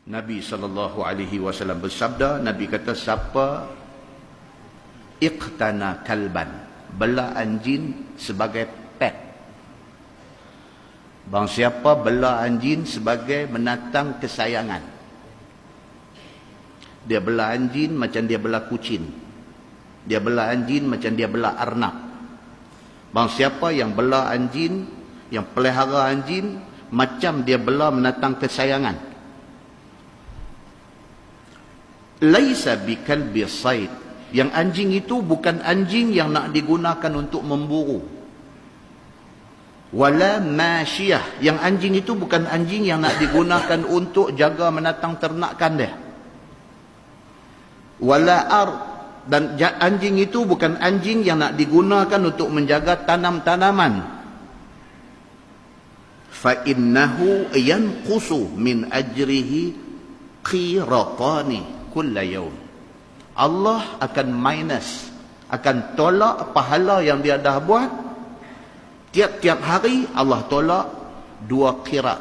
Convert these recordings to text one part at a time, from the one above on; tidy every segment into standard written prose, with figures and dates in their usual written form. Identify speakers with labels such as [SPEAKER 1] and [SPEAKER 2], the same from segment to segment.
[SPEAKER 1] Nabi SAW bersabda, Nabi kata, siapa iqtana kalban, bela anjing sebagai pet. Bang siapa bela anjing sebagai menatang kesayangan. Dia bela anjing macam dia bela kucing. Dia bela anjing macam dia bela arnab. Bang siapa yang bela anjing, yang pelihara anjing macam dia bela menatang kesayangan. Laisa bikalbi said, yang anjing itu bukan anjing yang nak digunakan untuk memburu. Wala masyiyah, yang anjing itu bukan anjing yang nak digunakan untuk jaga menatang ternakan dia. Wala ard, dan anjing itu bukan anjing yang nak digunakan untuk menjaga tanam-tanaman. Fa innahu yanqusu min ajrihi qiratani kulla yaum. Allah akan minus, akan tolak pahala yang dia dah buat. Tiap-tiap hari Allah tolak 2 qirat.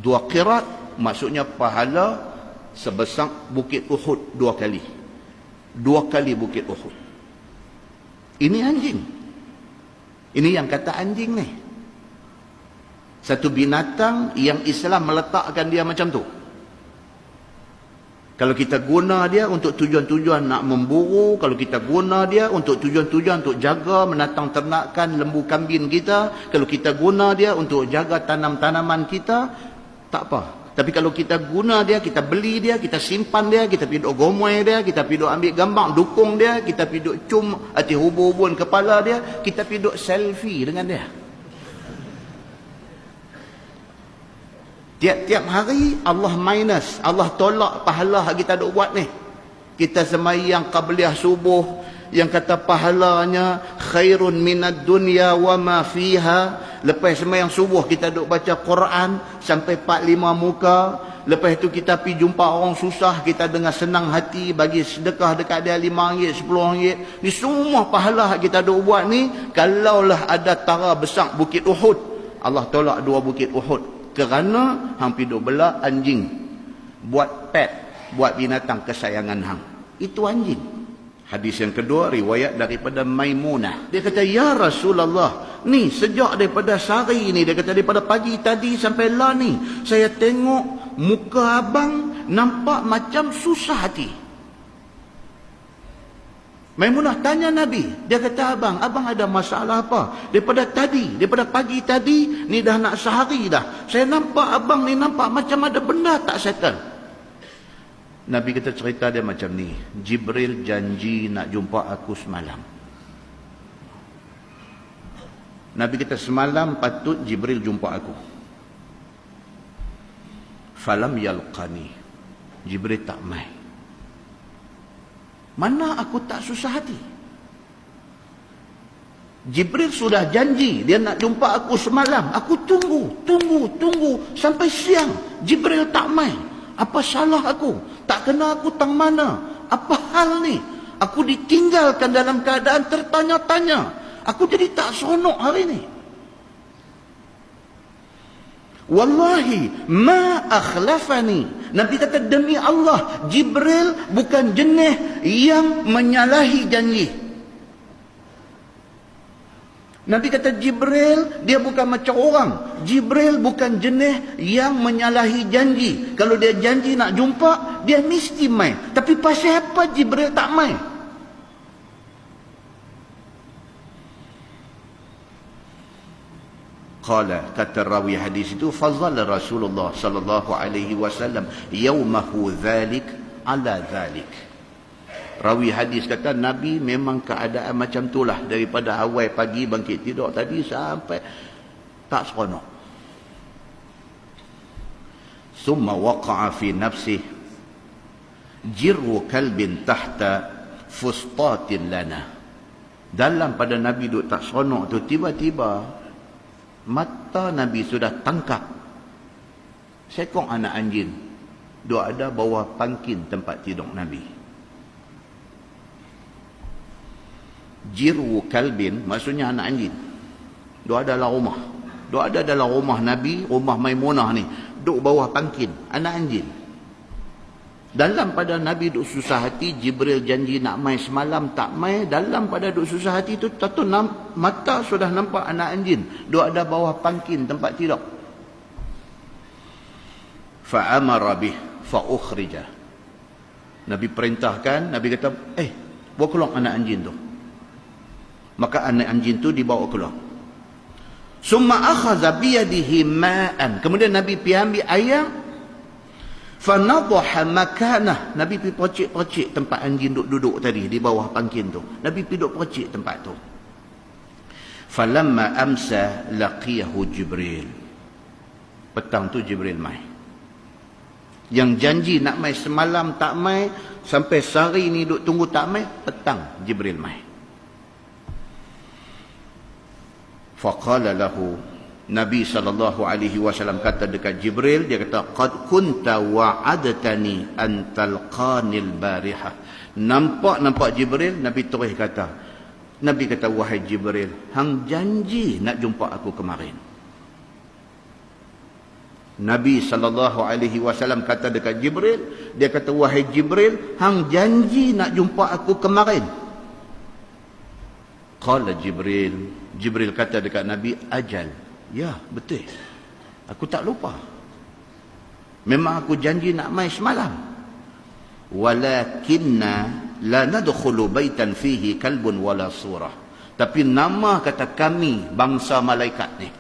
[SPEAKER 1] 2 qirat maksudnya pahala sebesar bukit Uhud 2 kali. 2 kali bukit Uhud. Ini anjing. Ini yang kata anjing ni. Satu binatang yang Islam meletakkan dia macam tu. Kalau kita guna dia untuk tujuan-tujuan nak memburu, kalau kita guna dia untuk tujuan-tujuan untuk jaga menatang ternakan lembu kambing kita, kalau kita guna dia untuk jaga tanam-tanaman kita, tak apa. Tapi kalau kita guna dia, kita beli dia, kita simpan dia, kita pergi duk gomoi dia, kita pergi duk ambil gambar dukung dia, kita pergi duk cum hati hubun-hubun kepala dia, kita pergi duk selfie dengan dia. Tiap-tiap hari Allah minus, Allah tolak pahala yang kita duk buat ni. Kita sembahyang qabliyah subuh yang kata pahalanya khairun minad dunya wa ma fiha. Lepas sembahyang subuh kita duk baca Quran sampai 4-5 muka. Lepas tu kita pergi jumpa orang susah, kita dengan senang hati bagi sedekah dekat dia RM5, RM10. Ni semua pahala yang kita duk buat ni, kalaulah ada tara besar bukit Uhud, Allah tolak 2 bukit Uhud. Kerana hang pergi duk bela anjing, buat pet, buat binatang kesayangan hang. Itu anjing. Hadis yang kedua riwayat daripada Maimunah. Dia kata, ya Rasulullah, ni sejak daripada sehari ni, dia kata daripada pagi tadi sampai lah ni, saya tengok muka abang nampak macam susah hati. Maimunah tanya Nabi, dia kata, abang ada masalah apa? Daripada pagi tadi ni dah nak sehari dah, saya nampak abang ni nampak macam ada benda tak settle. Nabi kata, cerita dia macam ni, Jibril janji nak jumpa aku semalam. Nabi kata, semalam patut Jibril jumpa aku. Falam yalqani, Jibril tak mai. Mana aku tak susah hati? Jibril sudah janji dia nak jumpa aku semalam. Aku tunggu sampai siang. Jibril tak mai. Apa salah aku? Tak kena aku tang mana? Apa hal ni? Aku ditinggalkan dalam keadaan tertanya-tanya. Aku jadi tak seronok hari ni. Wallahi ma akhlafani. Nabi kata, demi Allah, Jibril bukan jenis yang menyalahi janji. Nabi kata, Jibril dia bukan macam orang. Jibril bukan jenis yang menyalahi janji. Kalau dia janji nak jumpa, dia mesti mai. Tapi pasal apa Jibril tak mai? Qala, kata rawi hadis itu, fazala Rasulullah sallallahu alaihi wasallam yaumahu dzalik ala dzalik. Rawi hadis kata, Nabi memang keadaan macam itulah daripada awal pagi bangkit tidur tadi sampai tak seronok. Summa waqa'a fi nafsihi jirru kalbin tahta fustatin lana. Dalam pada Nabi duk tak seronok tu, tiba-tiba mata Nabi sudah tangkap seekor anak anjing duk ada bawah pangkin tempat tidur Nabi. Jiru kalbin maksudnya anak anjing duk ada dalam rumah. Duk ada dalam rumah Nabi, rumah Maimunah ni, duk bawah pangkin anak anjing. Dalam pada Nabi duk susah hati, Jibril janji nak mai semalam, tak mai. Dalam pada duk susah hati tu, tahu mata sudah nampak anak anjing duk ada bawah pangkin tempat tidur. Fa'amara bih fa'ukhrija. Nabi perintahkan, Nabi kata, bawa keluar anak anjing tu. Maka anak anjing tu dibawa keluar. Summa akhadha biyadihi ma'an. Kemudian Nabi pergi ambil air. Fanadhaha makanah. Nabi pergi percik-percik tempat anjing duduk tadi di bawah pangkin tu. Nabi pergi duduk percik tempat tu. Falamma amsa laqiyahu Jibril. Petang tu Jibril mai. Yang janji nak mai semalam tak mai, sampai sehari ni duk tunggu tak mai, petang Jibril mai. Faqala lahu, Nabi SAW kata dekat Jibril, dia kata, qad kunta wa'adtani an talqanil bariha. Nampak Jibril, Nabi terus kata, Nabi kata, wahai Jibril, hang janji nak jumpa aku kemarin. Nabi SAW kata dekat Jibril, dia kata, wahai Jibril, hang janji nak jumpa aku kemarin. Qala Jibril kata dekat Nabi, ajal. Ya, betul. Aku tak lupa. Memang aku janji nak mai semalam. Walakinna la nadkhulu baitan fihi kalbun wala surah. Tapi nama kata kami, bangsa malaikat ni,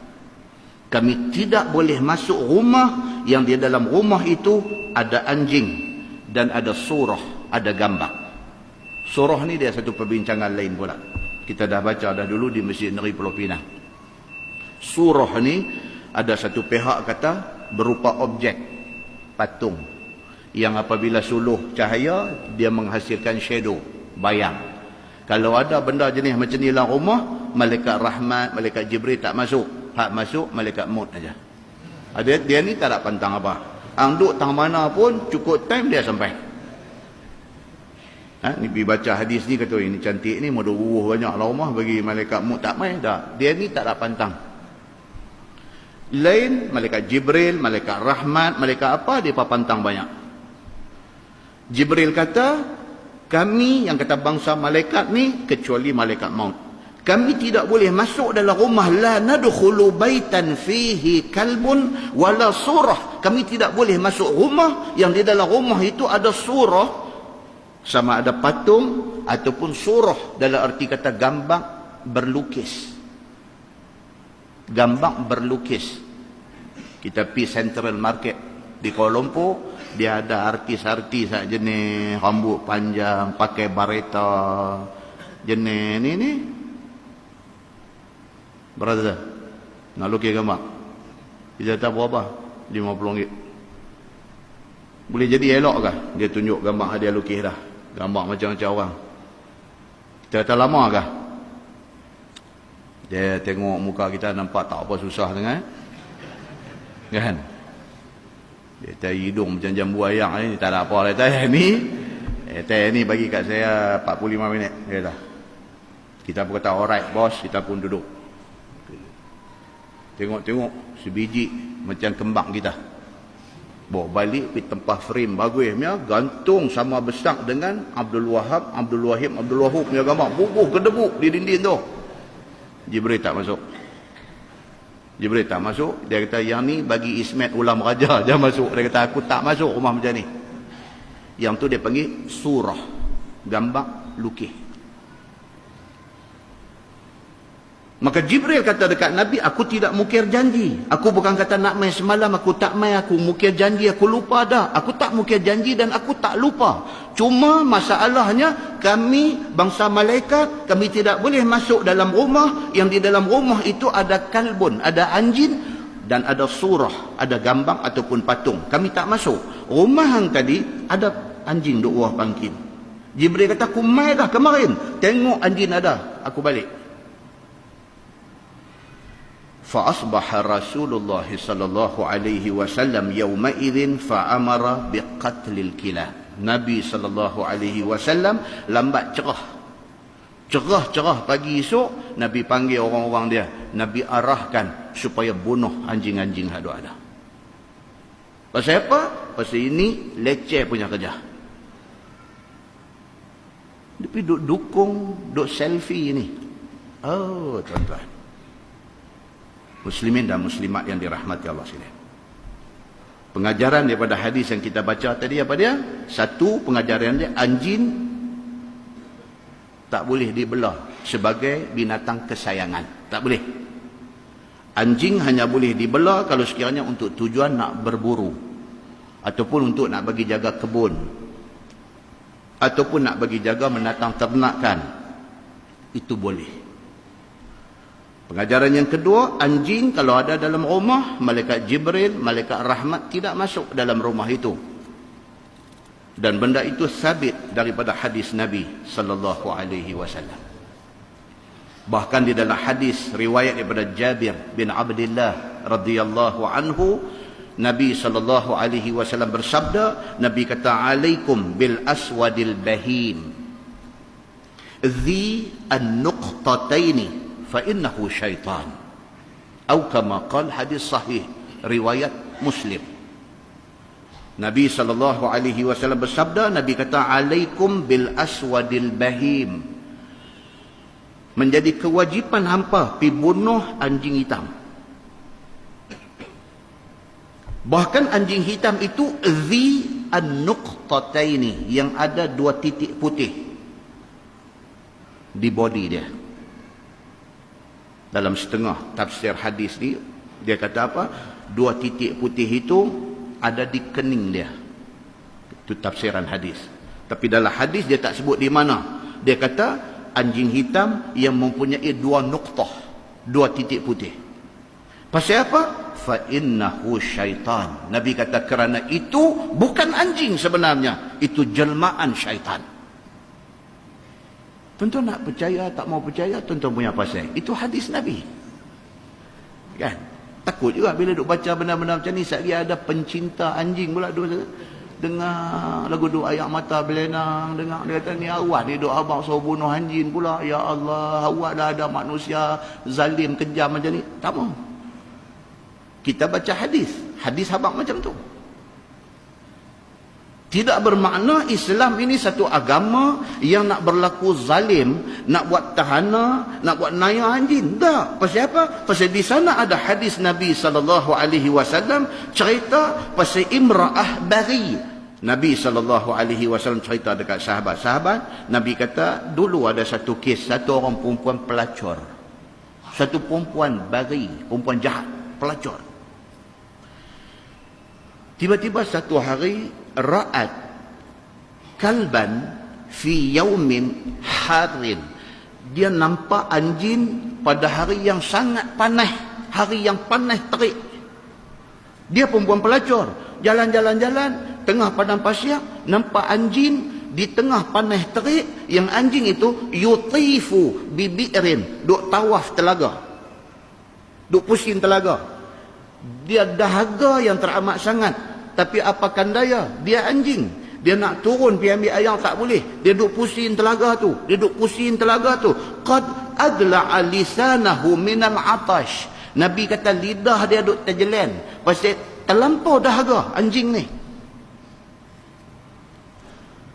[SPEAKER 1] kami tidak boleh masuk rumah yang di dalam rumah itu ada anjing dan ada surah, ada gambar. Surah ni dia satu perbincangan lain pula. Kita dah baca dah dulu di Masjid Negeri Pulau Pinang. Surah ni ada satu pihak kata berupa objek patung yang apabila suluh cahaya dia menghasilkan shadow, bayang. Kalau ada benda jenis macam ni dalam rumah, malaikat rahmat, malaikat Jibril tak masuk. Hak masuk malaikat maut aja. Dia ni tak ada pantang apa. Ang duk tang mana pun cukup time dia sampai. Ni pergi baca hadis ni kata ini cantik ni mau uruh banyak lah rumah bagi malaikat maut tak mai dah. Dia ni tak ada pantang. Lain malaikat Jibril, malaikat rahmat, malaikat apa dia pantang banyak. Jibril kata, kami yang kata bangsa malaikat ni kecuali malaikat maut, kami tidak boleh masuk dalam rumah, la nadkhulu baitan fihi kalbun wala surah. Kami tidak boleh masuk rumah yang di dalam rumah itu ada surah, sama ada patung ataupun surah dalam arti kata gambar berlukis. Gambar berlukis. Kita pergi Central Market di Kuala Lumpur, dia ada artis-artis jenis rambut panjang, pakai bareta, jenis ni. Berapa? Nak lukis gambar? Dia tak berapa? RM50. Boleh jadi elok kah? Dia tunjuk gambar dia lukis dah. Gambar macam-macam orang. Kita kata lama kah? Dia tengok muka kita nampak tak apa susah sangat. Kan? Dia tahu hidung macam jambu ayam ni, tak ada apa dia ni bagi kat saya 45 minit. Dia kata. Kita pun kata alright bos, kita pun duduk. Tengok sebiji macam kembang kita. Bawa balik pergi tempat frame bagus punya, gantung sama besar dengan Abdul Wahab punya gambar. Bubuh kedebuk di dinding tu. Jibril tak masuk. Dia kata yang ni bagi Ismet Ulam Raja je masuk. Dia kata aku tak masuk rumah macam ni. Yang tu dia panggil surah, gambar lukis. Maka Jibril kata dekat Nabi, aku tidak mukir janji. Aku bukan kata nak main semalam, aku tak main, aku mukir janji, aku lupa dah. Aku tak mukir janji dan aku tak lupa. Cuma masalahnya kami bangsa malaikat, kami tidak boleh masuk dalam rumah yang di dalam rumah itu ada kalbun, ada anjing dan ada surah, ada gambar ataupun patung. Kami tak masuk. Rumah hang tadi ada anjing duk bawah pangkin. Jibril kata aku mai dah kemarin, tengok anjing ada, aku balik. فأصبح رسول الله صلى الله عليه وسلم يومئذ فأمر بقتل الكلاب. Nabi SAW lambat cerah pagi esok, Nabi panggil orang-orang dia, Nabi arahkan supaya bunuh anjing-anjing yang ada. Pasal apa? Pasal ini leceh punya kerja. Tapi duk dukung, duk selfie ni. Oh, tuan-tuan. Muslimin dan muslimat yang dirahmati Allah sekalian. Pengajaran daripada hadis yang kita baca tadi apa dia? Satu, pengajaran dia, anjing tak boleh dibelah sebagai binatang kesayangan. Tak boleh. Anjing hanya boleh dibelah kalau sekiranya untuk tujuan nak berburu, ataupun untuk nak bagi jaga kebun, ataupun nak bagi jaga menatang ternakan. Itu boleh. Pengajaran yang kedua, anjing kalau ada dalam rumah, malaikat Jibril, malaikat rahmat tidak masuk dalam rumah itu. Dan benda itu sabit daripada hadis Nabi sallallahu alaihi wasallam. Bahkan di dalam hadis riwayat daripada Jabir bin Abdullah radhiyallahu anhu, Nabi sallallahu alaihi wasallam bersabda, Nabi kata, "Alaikum bil aswadil bahim dhi an-nuqtataini fa innahu syaitan." Atau kama qala, hadis sahih riwayat Muslim. Nabi sallallahu alaihi wasallam bersabda, Nabi kata, "Alaikum bil aswadil bahim." Menjadi kewajipan hampa pi bunuh anjing hitam. Bahkan anjing hitam itu dhi an-nuqtataini, yang ada 2 titik putih di body dia. Dalam setengah tafsir hadis ni, dia kata apa? 2 titik putih itu ada di kening dia. Itu tafsiran hadis. Tapi dalam hadis dia tak sebut di mana. Dia kata anjing hitam yang mempunyai 2 nuqtah, 2 titik putih. Pasal apa? Fa innahu syaitan. Nabi kata kerana itu bukan anjing sebenarnya, itu jelmaan syaitan. Tuan-tuan nak percaya, tak mau percaya, tuan-tuan punya pasal. Itu hadis Nabi. Kan? Takut juga bila duk baca benda-benda macam ni, sekali ada pencinta anjing pula duk dengar lagu duk ayak mata belenang, dengar dia kata ni awak ni duk abang suruh bunuh anjing pula. Ya Allah, awak dah ada manusia zalim kejam macam ni. Tak mau. Kita baca hadis, hadis abang macam tu. Tidak bermakna Islam ini satu agama yang nak berlaku zalim, nak buat tahana, nak buat naya anjing. Tak. Pasal apa? Pasal di sana ada hadis Nabi SAW cerita pasal imra'ah bari. Nabi SAW cerita dekat sahabat-sahabat. Nabi kata, dulu ada satu kes, satu orang perempuan pelacur. Satu perempuan bari, perempuan jahat, pelacur. Tiba-tiba satu hari, ra'at kalban fi yaumin harin. Dia nampak anjing pada hari yang sangat panas, hari yang panas terik. Dia perempuan pelacur, jalan-jalan-jalan tengah padang pasir, nampak anjing di tengah panas terik, yang anjing itu yutifu bibi'rin, duk tawaf telaga, duk pusing telaga. Dia dahaga yang teramat sangat, tapi apakan daya, dia anjing. Dia nak turun pergi ambil air tak boleh. Dia duk pusing telaga tu. Dia duk pusing telaga tu. Qad adla'a lisanahu minal atash. Nabi kata lidah dia duk terjelen. Pasal terlampau dahaga anjing ni.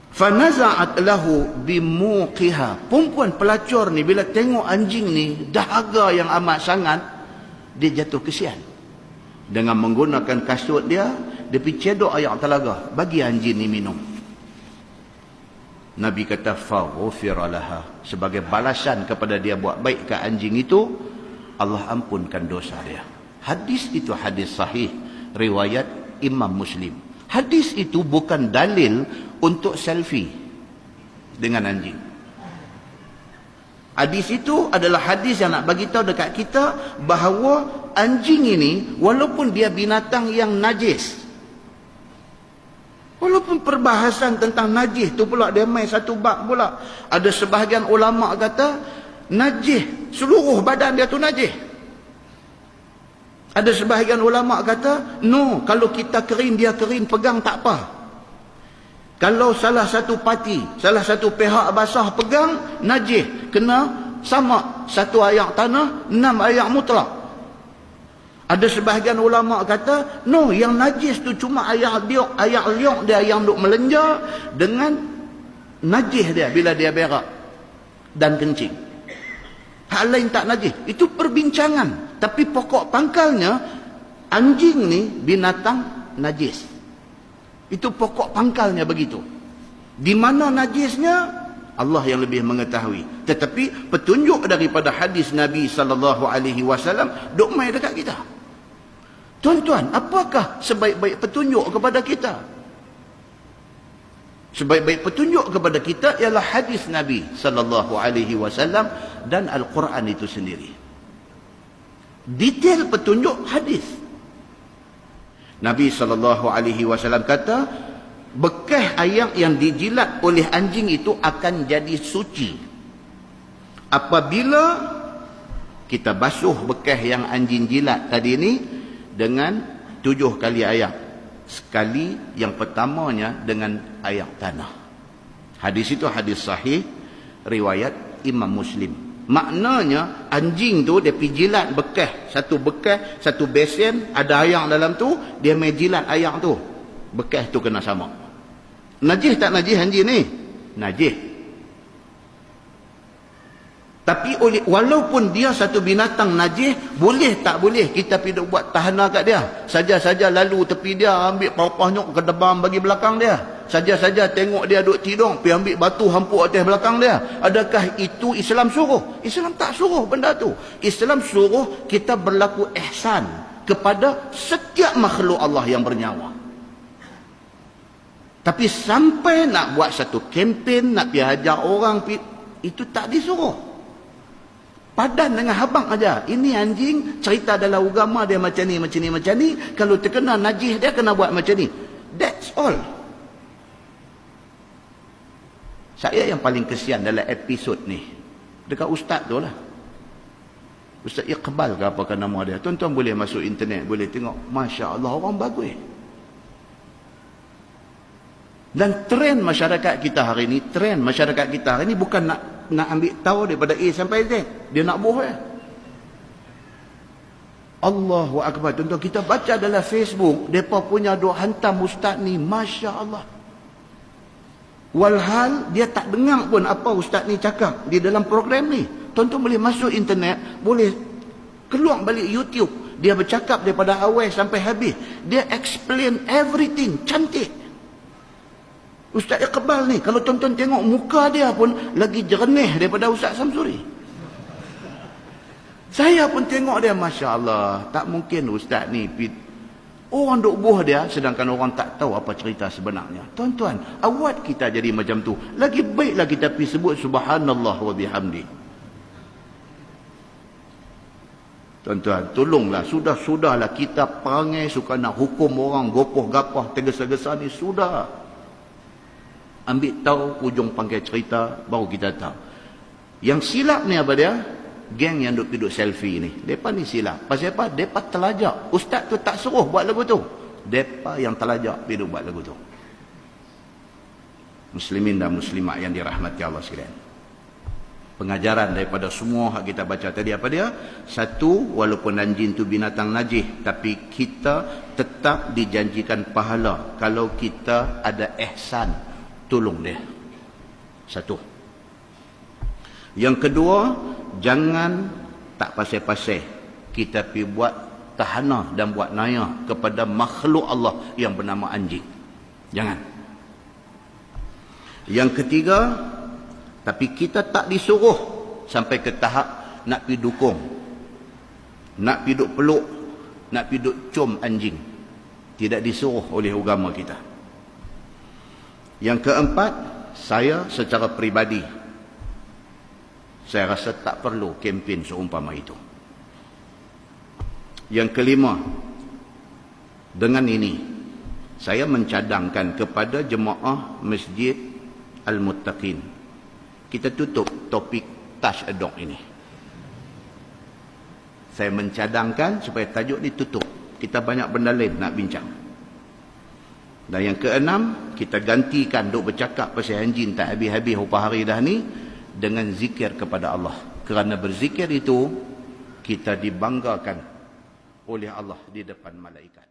[SPEAKER 1] Fanaza'at lahu bimuqiha. Perempuan pelacur ni bila tengok anjing ni dahaga yang amat sangat, dia jatuh kesian. Dengan menggunakan kasut dia pergi cedok air telaga, bagi anjing ni minum. Nabi kata faghfira laha, sebagai balasan kepada dia buat baik ke anjing itu, Allah ampunkan dosa dia. Hadis itu hadis sahih riwayat Imam Muslim. Hadis itu bukan dalil untuk selfie dengan anjing. Hadis itu adalah hadis yang nak bagi tahu dekat kita bahawa anjing ini walaupun dia binatang yang najis, walaupun perbahasan tentang najis tu pula dia main satu bab pula. Ada sebahagian ulama kata najis, seluruh badan dia tu najis. Ada sebahagian ulama kata no, kalau kita kering dia kering, pegang tak apa. Kalau salah satu parti, salah satu pihak basah pegang, najis, kena sama satu ayak tanah, 6 ayak mutlak. Ada sebahagian ulama kata, no, yang najis tu cuma air liuk dia yang duk melenjar dengan najis dia bila dia berak dan kencing. Hal lain tak najis. Itu perbincangan. Tapi pokok pangkalnya, anjing ni binatang najis. Itu pokok pangkalnya begitu. Di mana najisnya, Allah yang lebih mengetahui. Tetapi petunjuk daripada hadis Nabi SAW duk mai dekat kita. Tuan-tuan, apakah sebaik-baik petunjuk kepada kita? Sebaik-baik petunjuk kepada kita ialah hadis Nabi SAW dan Al-Quran itu sendiri. Detail petunjuk hadis. Nabi SAW kata, bekas ayam yang dijilat oleh anjing itu akan jadi suci apabila kita basuh bekas yang anjing jilat tadi ni dengan 7 kali air. Sekali yang pertamanya dengan air tanah. Hadis itu hadis sahih riwayat Imam Muslim. Maknanya anjing tu dia pergi jilat bekas, satu besen ada air dalam tu, dia main jilat air tu. Bekas tu kena sama. Najis tak najis anjing ni? Najis. Tapi walaupun dia satu binatang najis, boleh tak boleh kita pergi buat tahanan kat dia? Saja-saja lalu tepi dia, ambil paupah-nyok ke depan bagi belakang dia. Saja-saja tengok dia duduk tidur, pergi ambil batu hampuk atas belakang dia. Adakah itu Islam suruh? Islam tak suruh benda tu. Islam suruh kita berlaku ihsan kepada setiap makhluk Allah yang bernyawa. Tapi sampai nak buat satu kempen, nak pergi ajar orang, itu tak disuruh. Padan dengan habang aja. Ini anjing, cerita dalam agama dia macam ni, macam ni, macam ni. Kalau terkena najis dia kena buat macam ni. That's all. Saya yang paling kesian dalam episod ni dekat ustaz tu lah. Ustaz Iqbal ke apakah nama dia. Tuan-tuan boleh masuk internet, boleh tengok. Masya Allah, orang bagus. Dan trend masyarakat kita hari ni, bukan nak ambil tahu daripada A sampai Z. Dia nak boh ya. Allahu Akbar. Tuan-tuan, kita baca dalam Facebook, mereka punya duk hantam ustaz ni, Masya Allah. Walhal dia tak dengar pun apa ustaz ni cakap di dalam program ni. Tuan-tuan boleh masuk internet, boleh keluar balik YouTube. Dia bercakap daripada awal sampai habis. Dia explain everything, cantik. Ustaz Iqbal ni, kalau tuan-tuan tengok muka dia pun lagi jernih daripada Ustaz Samsuri. Saya pun tengok dia, Masya Allah, tak mungkin Ustaz ni orang duk buah dia sedangkan orang tak tahu apa cerita sebenarnya. Tuan-tuan, awat kita jadi macam tu. Lagi baiklah kita pergi sebut Subhanallah wa bihamdi. Tuan-tuan, tolonglah, sudahlah kita perangai suka nak hukum orang, gopoh-gapah, tergesa-gesa ni, sudah. Ambil tahu, ujung panggil cerita, baru kita tahu. Yang silap ni apa dia? Geng yang duduk selfie ni. Mereka ni silap. Pasal apa? Mereka terlajak. Ustaz tu tak suruh buat lagu tu. Mereka yang terlajak pergi buat lagu tu. Muslimin dan muslimat yang dirahmati Allah sekalian. Pengajaran daripada semua yang kita baca tadi apa dia? Satu, walaupun anjing tu binatang najis, tapi kita tetap dijanjikan pahala kalau kita ada ihsan. Tolong dia. Satu. Yang kedua, jangan tak pasal-pasal kita pergi buat tahanah dan buat nayah kepada makhluk Allah yang bernama anjing. Jangan. Yang ketiga, tapi kita tak disuruh sampai ke tahap nak pergi dukung, nak pergi duk peluk, nak pergi duk cium anjing. Tidak disuruh oleh agama kita. Yang keempat, saya secara peribadi, saya rasa tak perlu kempen seumpama itu. Yang kelima, dengan ini, saya mencadangkan kepada jemaah Masjid Al-Muttaqin. Kita tutup topik touch a dog ini. Saya mencadangkan supaya tajuk ni tutup. Kita banyak benda lain nak bincang. Dan yang keenam, kita gantikan duk bercakap pasal anjing tak habis-habis upah hari dah ni dengan zikir kepada Allah. Kerana berzikir itu, kita dibanggakan oleh Allah di depan malaikat.